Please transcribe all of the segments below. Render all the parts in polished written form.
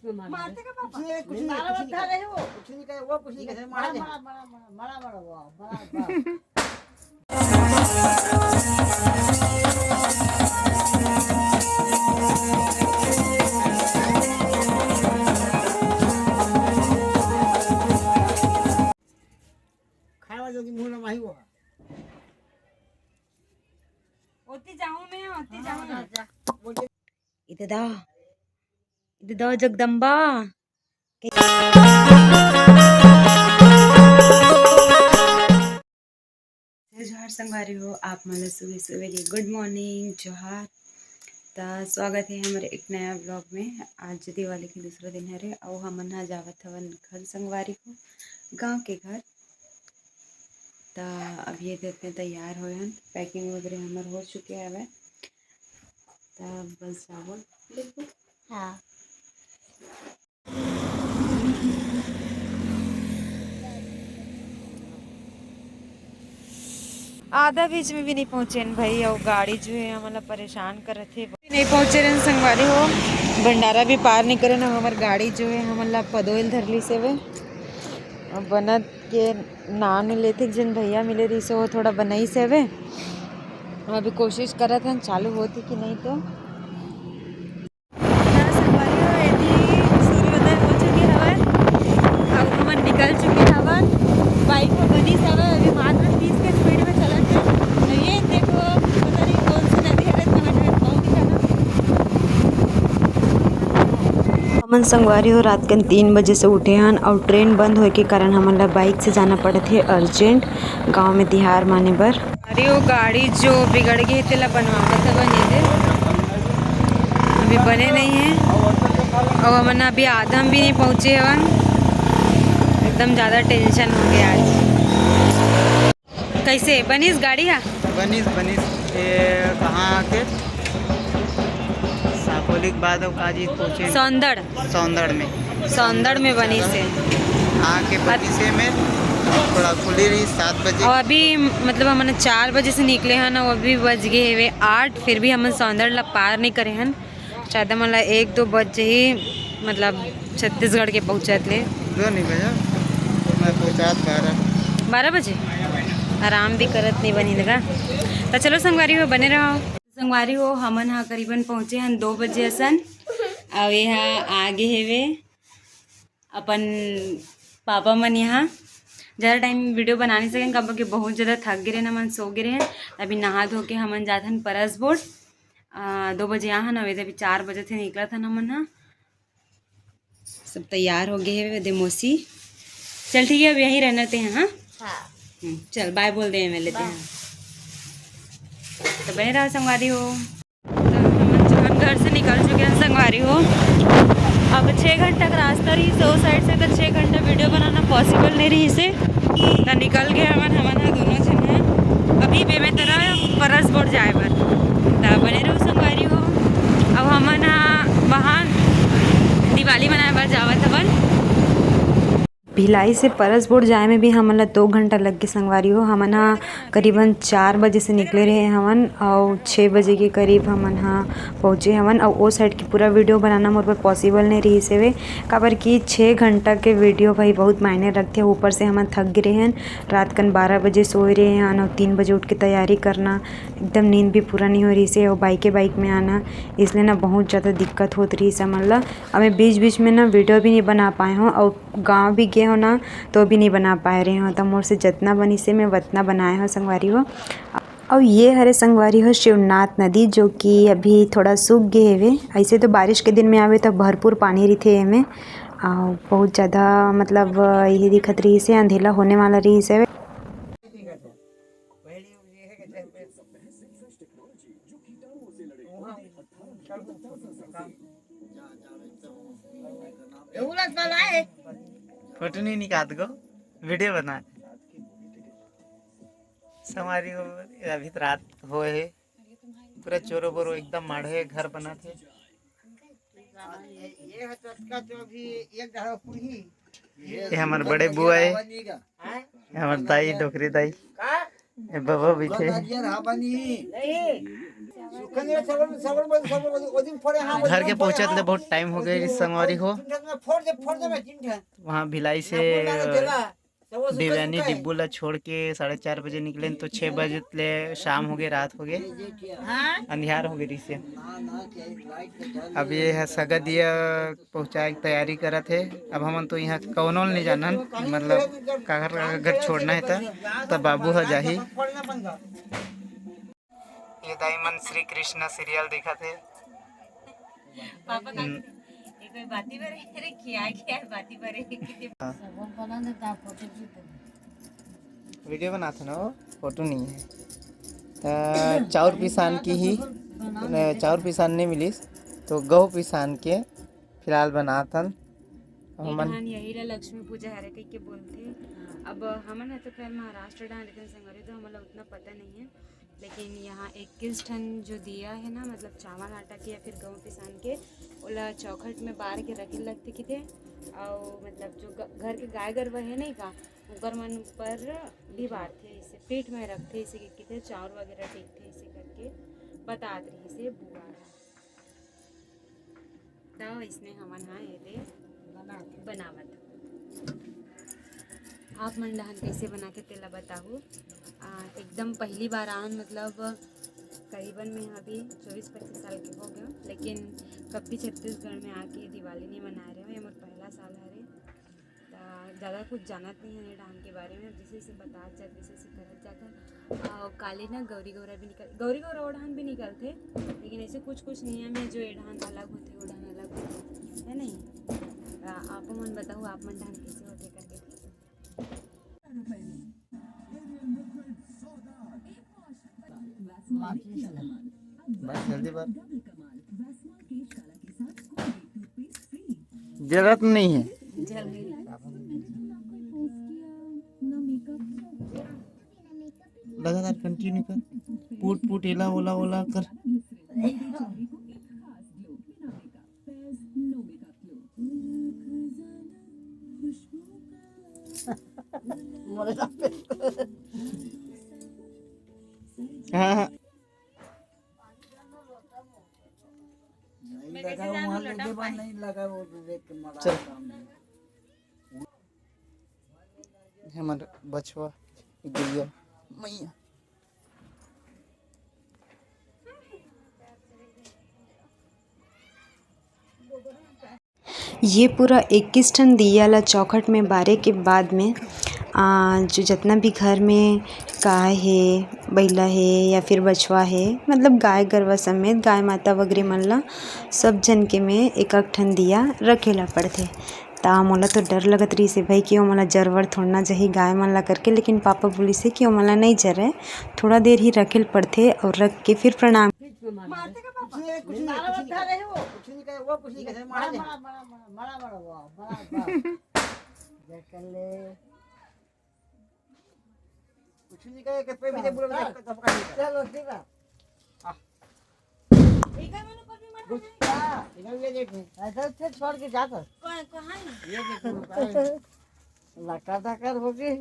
मारते का पापा कुछ नहीं कुछ नहीं करे वो कुछ नहीं करे मारा खावा जो कि मुंह में माही हुआ होती जाऊं मैं होती जाऊं इधर दो जगदम्बा। जोहार संगवारी हो आप मतलब सुबह सुबह के गुड मॉर्निंग जोहार। तो स्वागत है हमारे एक नया ब्लॉग में। आज दिवाली के दूसरा दिन है रे और हम ना जावत हवन घर संगवारी को गांव के घर। तो अब ये देते तैयार हो पैकिंग वगैरह हमारे हो चुके हैं अब। तो बस जाओ हाँ आधा बीच में भी नहीं पहुँचे भाई और गाड़ी जो है हमारा परेशान कर रहे थे नहीं पहुँचे रहे संगवारी हो। भंडारा भी पार नहीं करे ना हमारी गाड़ी जो है हमारा पदोल धरली से वे बनत के नाम नहीं लेते जिन भैया मिले रही से वो थोड़ा बनाई से वे अभी कोशिश कर रहे थे चालू होती कि नहीं। तो सूर्योदय हो चुकी हवा अब हम निकल चुके हवा बाइक में बनी से अभी मात्र 30 के स्पीड में चलत है। तो ये देखो पता नहीं कौन सी नदी है हमन संगवारी हो रात के 3 बजे से उठे हैं और ट्रेन बंद होए के कारण हमारा बाइक से जाना पड़े थे अर्जेंट गांव में तिहार माने बर। अरे वो गाड़ी जो बिगड़ गई तेला बनवावत है बने थे अभी बने नहीं है और हमन अभी आधा भी नहीं पहुँचे हवन। एकदम ज़्यादा टेंशन हो गया आज। कैसे बनीस गाड़ी है बनीस ये कहाँ के साकोलिक बाद काजी पहुंचे सौंदड़ में बनी से आके पति से में थोड़ा खुली रही 7 बजे और अभी मतलब हमने 4 बजे से निकले हैं ना वो अभी बज गए वे 8 फिर भी हम सौंदड़ ला पार नहीं करे हैं। शायद मतलब 1-2 बजे ही मतलब छत्तीसगढ़ के पहुँचत ले 2 नहीं बजा मैं पहुँचा 12 बजे आराम भी करत नहीं बनी लगा। तो चलो संगवारी हो बने रहो संगवारी हो हमन हाँ करीबन पहुँचे हैं 2 बजे असन और यहाँ आगे है वे अपन पापा मन यहाँ ज़्यादा टाइम वीडियो बना नहीं सकें कब कि बहुत ज़्यादा थक गए हैं हमन सो गए हैं। अभी नहा धो के हमन जाते हैं परस बोर्ड 2 बजे यहाँ ना वे अभी 4 बजे से निकला था हमन हाँ सब तैयार हो गए हैं मौसी। चल ठीक है अब यहीं रहने थे हैं हाँ चल बाय बोल दे मैं लेते हैं तो बने रहा संगवारी हो। तो हम घर से निकल चुके हैं संगवारी हो। अब 6 घंटा का रास्ता रही से उस साइड से अगर 6 घंटा वीडियो बनाना पॉसिबल नहीं रही से तो निकल गए हमारा दोनों जन हैं अभी बे में तरह परस बोर्ड जाए बर तो बने रहो संगवारी हो। अब हमन वहाँ दिवाली मनाए बर जावत हवन भिलाई से परस बोर्ड जाए में भी हमन 2 घंटा लग गए संगवारी हो। हमन करीबन 4 बजे से निकले रहे हमन और 6 बजे के करीब हमन पहुँचे हमन और वो साइड की पूरा वीडियो बनाना मोर पर पॉसिबल नहीं रही से वे काबर कि 6 घंटा के वीडियो भाई बहुत मायने रखते हैं। ऊपर से हमन थक गए हैं रात कन 12 बजे सोए रहे हैं और 3 बजे उठ के तैयारी करना एकदम नींद भी पूरा नहीं हो रही से और बाइक में आना इसलिए ना बहुत ज़्यादा दिक्कत होती रही समझ ला। हमें बीच में ना वीडियो भी नहीं बना पाए हों और गाँव भी हो ना तो भी नहीं बना पाए रहे हो तो मोर से जितना बनी से मैं उतना बनाया हो संगवारी हो। और ये हरे संगवारी हो शिवनाथ नदी जो कि अभी थोड़ा सूख गए हुए ऐसे तो बारिश के दिन में आवे तो भरपूर पानी रही थे में और बहुत ज़्यादा मतलब ये दिखत रही से अंधेला होने वाला रही से। फोटो नहीं निकाल गो वीडियो बना समारी हो अभी तो रात हो है पूरा चोरो बोरो एकदम माढ़े घर बना थे ये हमारे बड़े बुआ है हमारे दाई डोकरी दाई बाबा भी थे घर के पहुँचत ले बहुत टाइम हो गए संगवारी हो। वहाँ भिलाई से देवयानी डिब्बू ला छोड़ के 4:30 बजे निकले तो 6 बजे ले शाम हो गए, रात हो गए, अंधियार हो गई से। अब ये है सगद ये पहुँचाए की तैयारी करत है। अब हम तो यहाँ कौनो नहीं जानन, मतलब काकर घर छोड़ना है तो बाबू है जाही। ये दाईमन श्री कृष्ण सीरियल देखा थे। पापा का कोई बाती भरे अरे क्या बाती भरे वीडियो बनाते ना, फोटो नहीं है। चाउर पिसान की ही चाउर पिसान नहीं मिली तो गहू पिसान के फिलहाल बनातन हमन यही ला लक्ष्मी पूजा हरे कह के बोलते। अब हमन है तो खैर महाराष्ट्र डाल लेकिन संगरी तो हमला उतना पता नहीं है, लेकिन यहाँ 21 टन जो दिया है ना, मतलब चावल आटा के या फिर गेहूँ पिसान के ओला चौखट में बार के रखे लगते कि थे। और मतलब जो घर के गाय गरवा है नहीं का उकर मन पर भी बारते, इसे पेट में रखते, इसे कि थे चावल वगैरह टेकते, इसे करके बतात रही से बुआ तो इसने हमन हाँ ये बनावत। आप मंडहन कैसे बना के तेला बताऊँ। एकदम पहली बार आन, मतलब करीबन मैं अभी 24-25 साल के हो गए, लेकिन कभी छत्तीसगढ़ में आके दिवाली नहीं मना रहे हो। ये मेरा पहला साल है। ज़्यादा कुछ जानत नहीं है डांग के बारे में, जैसे से बता जात जैसे से करत जाता। काली ना गौरी गौरा भी निकल, गौरी गौरा ओढ़ान भी निकलते, लेकिन ऐसे कुछ नियम है जो एढ़ान अलग होते, ओढ़ान अलग होते है नहीं। आप मन बताओ आप मन डांग कैसे होते करके। बस जल्दी बात, जरूरत नहीं है लगातार कंटिन्यू कर, पुट एला ओला ओला कर। हाँ चल हमारे बचवा गुड़िया मैया ये पूरा 21 टन दिया ला चौखट में बारे के बाद में जो जितना भी घर में गाय है, बैला है या फिर बछवा है, मतलब गाय गरवा समेत गाय माता वगैरह मन ला सब जन के में एक ठन दिया रखेला पड़थे। ता मोला तो डर लगत रही से भाई कि ओ मोला जरवर थोड़ना जही गाय मन ला करके, लेकिन पापा बोली से कि ओ मोला नहीं जरे, थोड़ा देर ही रखेल पड़थे और रख के फिर प्रणाम। छोड़ के जाता लटा धकर हो गई।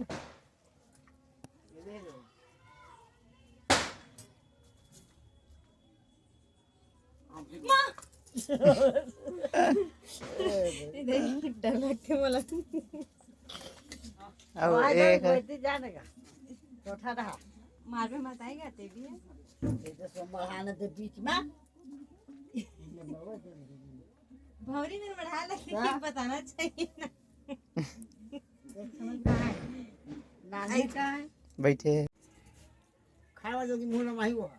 डर लगते मला अब एक जाने का चौथा रहा मार में मत आएगा ते भी है तो संभालना तो बीच में भौरी में बढ़ा लगे बताना चाहिए ना। नानी का है बैठे खावा जो कि मुंह में माही हुआ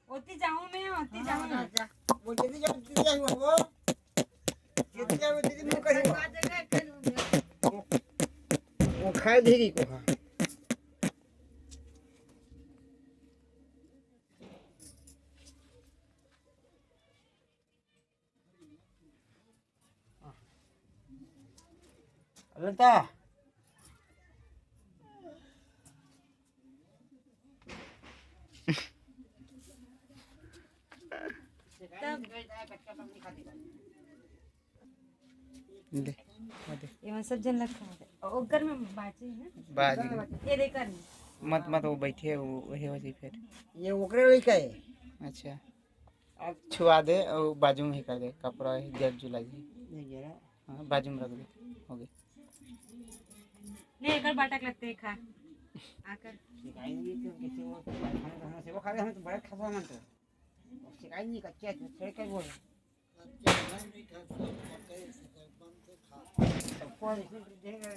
ओती जाऊं मैं ओती जाऊं वो जल्दी जाओ वो जल्दी जाओ दीदी मुंह कहीं वो खाए देगी को हाँ लता ये सब जन लखा है ओकर में बाजी है ना बाजी ये देकर मत मत वो बैठे वही हो जी फिर। ये ओकरे वही का है। अच्छा अब छुआ दे और बाजू में ही कर दे कपड़ा गेट जुला जी। ये जरा हाँ बाजू में रख दे हो गई। ले एकर बाटक लगते है खा आकर शिकायत नहीं क्यों किसी वो खाना से वो खा रहे हम तो बड़ा खाता मन तो शिकायत नहीं कच्चे छेड़ के बोल सबको इसमें देगा।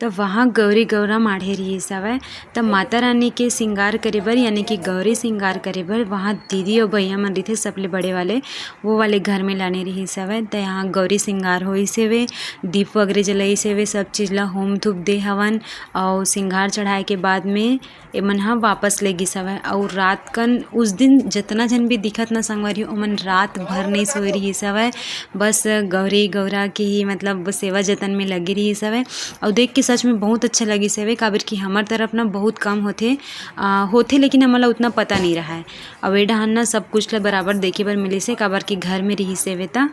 तो वहाँ गौरी गौरा माढ़े रही सवै तब माता रानी के श्रृंगार करे बर यानी कि गौरी श्रृंगार करे बर वहाँ दीदी और भैया मन रही थे सबले बड़े वाले वो वाले घर में लाने रही सवै। तो यहाँ गौरी श्रृंगार होई से वे दीप वगैरह जलाई से वे सब चीज़ ला होम धूप दे हवन और श्रृंगार चढ़ाए के बाद में एमन हा वापस ले गी सवै। और रात कन उस दिन जितना जन भी दिखत ना संगवारी ओमन रात भर नहीं सोई रही सवै बस गौरी गौरा के ही मतलब सेवा जतन में लगी रही सवै। और देख के सच में बहुत अच्छा लगी सेवे काबर कि हमार तरफ ना बहुत कम होते लेकिन हमारा उतना पता नहीं रहा है। और वे डहान ना सब कुछ ला बराबर देखे बर मिले से काबर कि घर में रही सेवे ता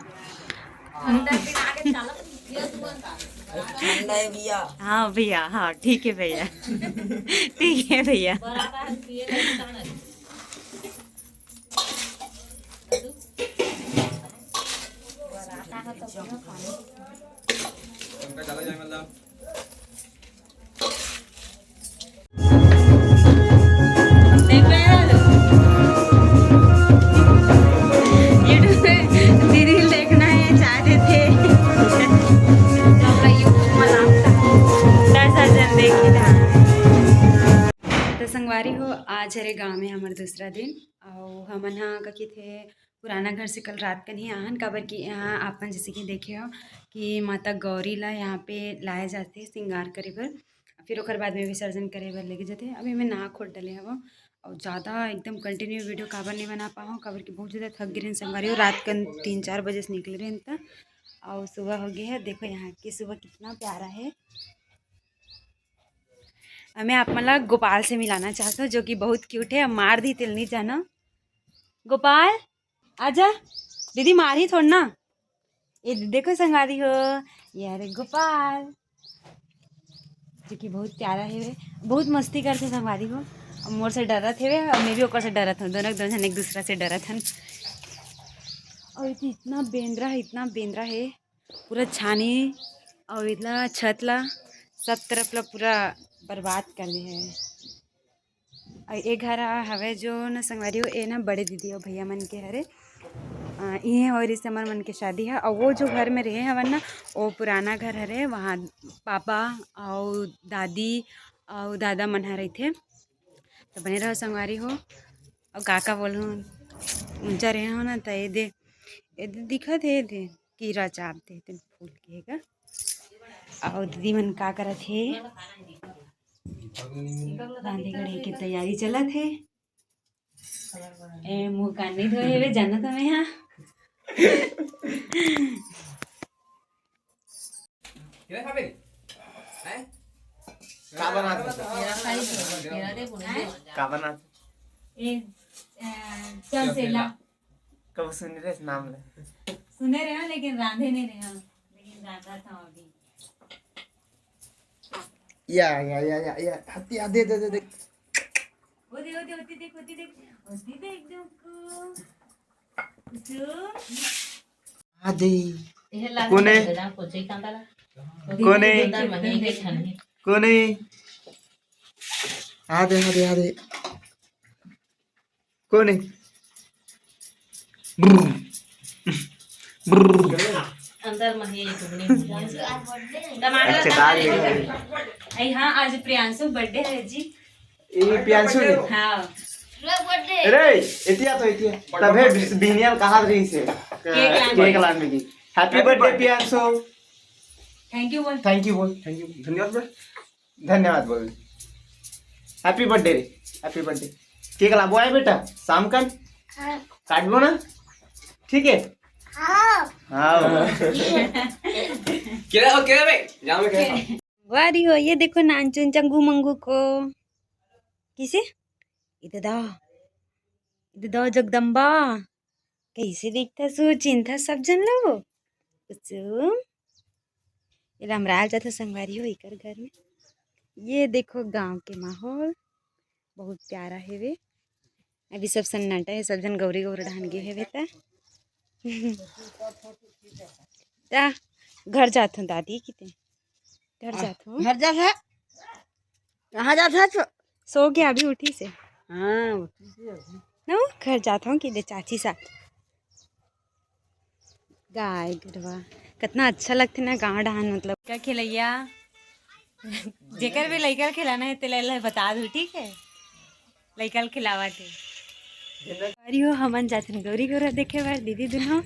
हाँ भैया हाँ ठीक है भैया ठीक है भैया। दीदी देखना है चाहते थे तो संगवारी हो आज हरे गाँव में हमारे दूसरा दिन और हमन हाँ कही थे पुराना घर से कल रात का नहीं आहन काबर कि यहाँ आपन जैसे कि देखे हो कि माता गौरी ला यहाँ पे लाए जाते श्रृंगार करे बर फिर ओकर बाद में विसर्जन करे बर लेके जाते। अभी मैं नहा खोट डले हवा और ज़्यादा एकदम कंटिन्यू वीडियो काबर नहीं बना पाऊँ काबर कि बहुत ज़्यादा थक गिरे संगवारी हो रात का 3-4 बजे से निकले रहे तक और सुबह हो गया है। देखो यहाँ की सुबह कितना प्यारा है। मैं आप मतलब गोपाल से मिलाना चाहता हूँ जो कि बहुत क्यूट है। अब मार दी तिल नहीं जाना गोपाल आजा दीदी मारी थोड़ ना ये देखो संगवारी हो यार गोपाल जो कि बहुत प्यारा है बहुत मस्ती करते संगवारी हो। और मोर से डरत है और मैं भी ओकर से डरत हूँ दोनों जन एक दूसरा से डरत हन। और इतना बेंद्रा है पूरा छानी और इतना छत ला सब तरफ ला पूरा बर्बाद कर दे है। और ये घर हवे जो न संगवारी हो ये ना बड़े दीदी और भैया मन के हरे ये और इस हमार मन के शादी है। और वो जो घर में रहे हवन ना वो पुराना घर हरे वहाँ पापा और दादी और दादा मन रहे थे। तो बने रहो संगवारी हो और काका बोलूँ ऊंचा रहे हो ना तो ये दिखत है दे कीड़ा चाप दे फूल के और दीदी मन का करत है रांधे गढ़े की तैयारी चलत है। ए मुँह कान नहीं धोए हुए जाना था मैं यहाँ चल सेला कब सुन रहे नाम ले सुने रहे लेकिन रांधे नहीं रहे लेकिन रांधा था अभी या हाथी आधे दे दे होती देख आधे कोने कोने कोने आधे आधे आधे कोने अंदर में ये टमाटर हाँ आज प्रियांशु बर्थडे है जी ये प्रियांशु हाँ रे इतिया तो इतिया तबे बिनियल कहा रही से केक लाने की happy birthday Priyanshu thank you बोल धन्यवाद बोल धन्यवाद बोल happy birthday happy birthday cake लाबो है बेटा शाम का काटबो ना ठीक है हाँ केरा बे जाओ मैं वारी हो ये देखो नानचुन चंगू मंगू को किसे इधर दाओ जगदम्बा कैसे देखता सु चिंता सब जन लो कुसुम ये रामराल जाता संगवारी हो इकर घर में ये देखो गांव के माहौल बहुत प्यारा है वे अभी सब सन्नाटा है सब जन गौरी गौर ढान गए है बेटा घर जात हूँ दादी कितने घर जात हूँ घर जा है कहाँ जाता है सो गया अभी उठी से हाँ ना घर जाता हूँ कि चाची साथ गाय गरवा कितना अच्छा लगता ना गाँव डहान मतलब क्या खिलैया जेकर भी लइका खिलाना है तेल बता दू ठीक है लइका खिलावा थे अरे हो हमन जाथन गौरी गौरा देखे बार दीदी दुनो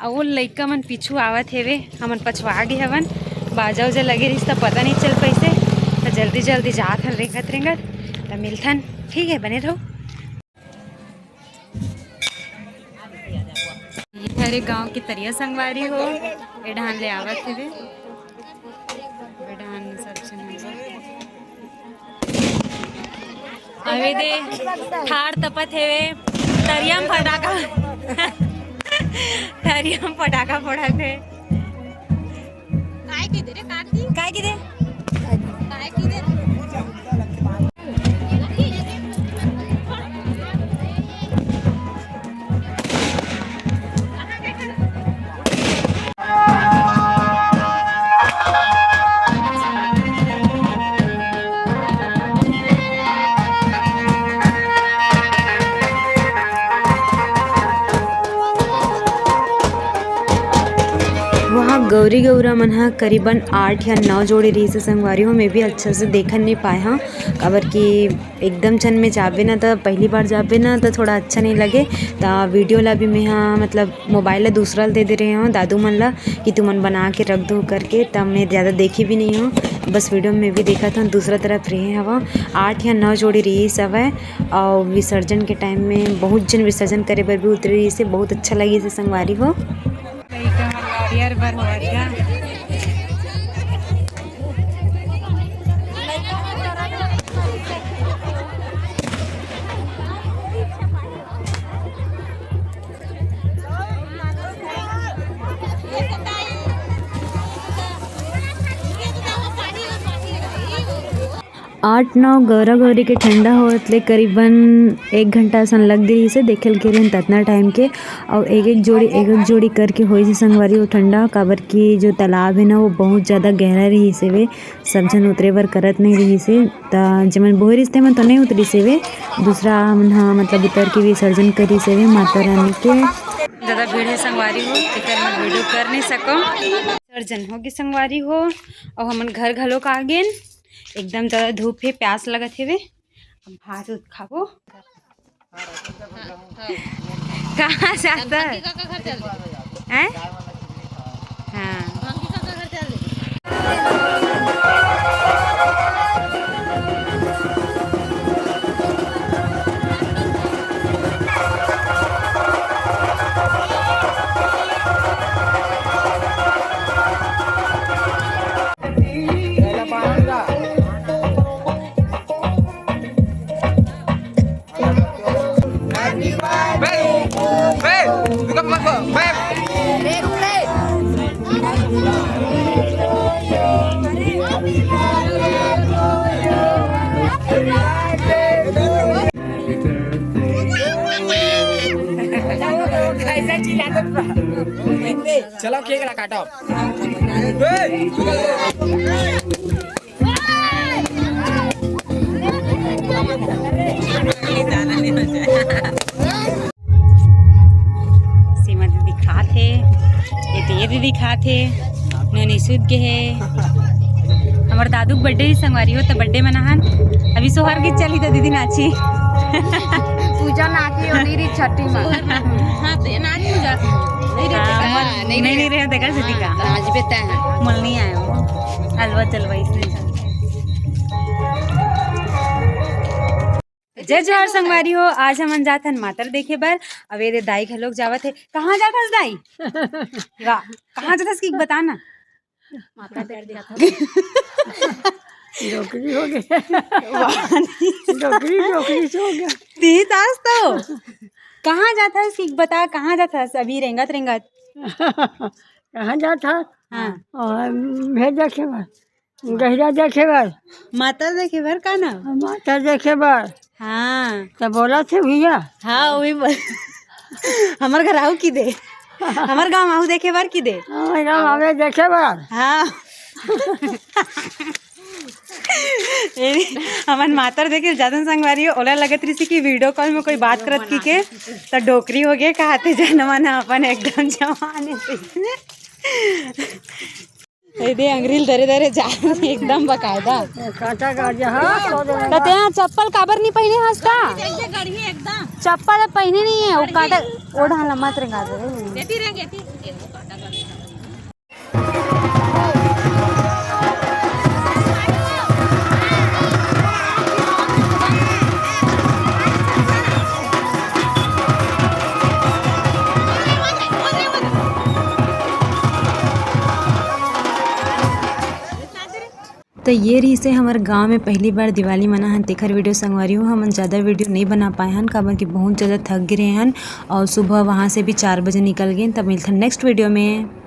और वो लइका मन पीछू आवत हेवे हमन पछवा गए हवन बाजा उजा लगे रही तो पता नहीं चल पैसे तो जल्दी जल्दी जात हन रेंगत तो मिलथन ठीक है बने रहो हरे गांव की तरिया संगवारी हो ए ढान ले आवत हेवे ए ढान सब अभी दे थार तपत हेवे तरियाम पटाखा फोड़त है काय की दे गौरी गौरा मन हा करीबन 8 या 9 जोड़ी रही से संगवारी हो मैं भी अच्छा से देखन नहीं पाए हाँ काबर कि एकदम छन में जाबे ना तो पहली बार जाबे ना तो थोड़ा अच्छा नहीं लगे तो वीडियो ला भी मैं हाँ मतलब मोबाइल ला दूसरा दे दे रहे हूँ दादू मन ला कि तुमन बना के रख दो करके तब मैं ज़्यादा देखी भी नहीं हूँ बस वीडियो में भी देखा था दूसरा तरफ रहे हवा 8 या 9 जोड़ी रही सब है और विसर्जन के टाइम में बहुत जन विसर्जन करे बर भी उतरी रही से बहुत अच्छा लगी से संगवारी हो यार बर हो गया 8-9 गौरा गौरी के ठंडा होतले करीबन 1 घंटा सन लग गई से देखल के रहे ततना टाइम के और एक जोड़ी करके होई से संगवारी वो ठंडा काबर की जो तालाब है ना वो बहुत ज़्यादा गहरा रही से वे सब जन उतरे बर करत नहीं रही से जमन बोहे रिश्ते में तो नहीं उतरी से वे दूसरा हाँ मतलब उतर के विसर्जन करी से वे माता रानी के ज़्यादा भीड़ है संगवारी हो तेकर मैं वीडियो कर नहीं सको विसर्जन होगी संगवारी हो और हमन घर घलो का आगे एकदम ज़्यादा धूप है प्यास लगत है वे अब भात उत खाबो कहाँ से आता है हाँ चलो केक ला काटो। सीमा दीदी खाते, ये दीदी खाते, नोनी सूद के है। हमारे दादू के बर्थडे संगवारी हो तो बर्थडे मनाहन अभी सोहर की चली तो दीदी नाची पूजा नाची और नहीं छठी माँ हाँ तो नाच पूजा नहीं रहे देखा दीदी का आज बेटा है मल नहीं आया वो हलवा चलवा इसलिए। जय जोहर संगवारी हो, आज हम जाथन मातर देखे बर। अब ये दाई के लोग जावत है। कहाँ जाथस दाई? वाह, कहाँ जाथस की बताना। माता देख दिया था नौकरी हो गई नौकरी से हो गया 30 तास तो कहाँ जाता है कि बता, कहाँ जाता है अभी रेंगत कहाँ जाता हाँ भेज देखे बार गहरा देखे बार माता देखे बर का ना माता देखे बार हाँ तो बोला थे भैया हाँ वही बोल हमार घर आओ की दे हमार गाँव आओ देखे बार की दे हमें देखे बार हाँ हमार मातर देखे जादन संगवारी हो ओला लगत रही कि वीडियो कॉल में कोई बात करत की के तो डोकरी हो गए कहते जनमाना अपन एकदम जमाने से दे अंग्रील धरे धरे जा एकदम बकायदा काटा गाड़ी हाँ कहते हैं चप्पल काबर नहीं पहने हंसता चप्पल पहने नहीं है वो काटा ओढ़ा लम्बा तरंगा दे तो ये रही से हमारे गांव में पहली बार दिवाली मना हन तेखर वीडियो संगवारी हो। हम ज़्यादा वीडियो नहीं बना पाए हन काबर कि बहुत ज़्यादा थक गिरे हन और सुबह वहाँ से भी 4 बजे निकल गए। तब मिलते हैं नेक्स्ट वीडियो में।